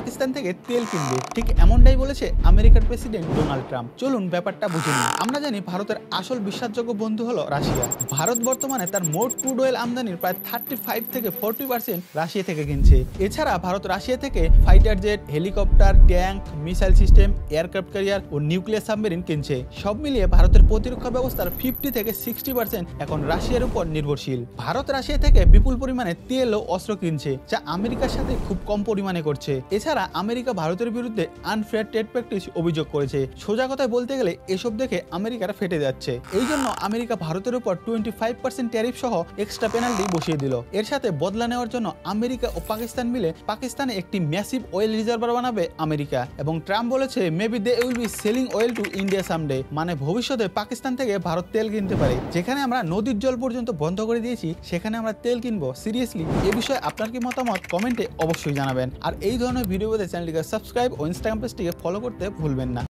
পাকিস্তান থেকে তেল কিনবে। ঠিক এমনটাই বলেছে আমেরিকার প্রেসিডেন্ট ডোনাল্ড ট্রাম্প। চলুন ব্যাপারটা বুঝে নিই। আমরা জানি ভারতের আসল বিশ্বাসযোগ্য বন্ধু হলো রাশিয়া। ভারত বর্তমানে তার মোট ক্রুড অয়েল আমদানির প্রায় 35 থেকে 40% রাশিয়া থেকে কিনছে। এছাড়া ভারত রাশিয়া থেকে fighter jet, helicopter, tank, missile system, aircraft carrier ও নিউক্লিয়ার সাবমেরিন কিনছে। সব মিলিয়ে ভারতের প্রতিরক্ষা ব্যবস্থার 50 থেকে 60% এখন রাশিয়ার উপর নির্ভরশীল। ভারত রাশিয়া থেকে বিপুল পরিমাণে তেল ও অস্ত্র কিনছে, যা আমেরিকার সাথে খুব কম পরিমাণে করছে। এছাড়া আমেরিকা ভারতের বিরুদ্ধে আনফেয়ার ট্রেড প্র্যাকটিস অভিযোগ করেছে। সোজা কথায় বলতে গেলে এসব দেখে আমেরিকার ফেটে যাচ্ছে। এই জন্য আমেরিকা ভারতের উপর 25% ট্যারিফ সহ এক্সট্রা পেনাল্টি বসিয়ে দিল। এর সাথে বদলা নেওয়ার জন্য আমেরিকা ও পাকিস্তান মিলে পাকিস্তানে একটি ম্যাসিভ অয়েল রিজার্ভার বানাবে আমেরিকা। এবং ট্রাম্প বলেছে maybe they will be selling oil to India someday, মানে ভবিষ্যতে পাকিস্তান থেকে ভারত তেল কিনতে পারে। যেখানে আমরা নদীর জল পর্যন্ত বন্ধ করে দিয়েছি, সেখানে আমরা তেল কিনবো? সিরিয়াসলি? এ বিষয়ে আপনার কি মতামত কমেন্টে অবশ্যই জানাবেন। আর এই ধরনের ভিডিও পেতে চ্যানেলটিকে সাবস্ক্রাইব ও ইনস্টাগ্রাম পেজটিকে ফলো করতে ভুলবেন না।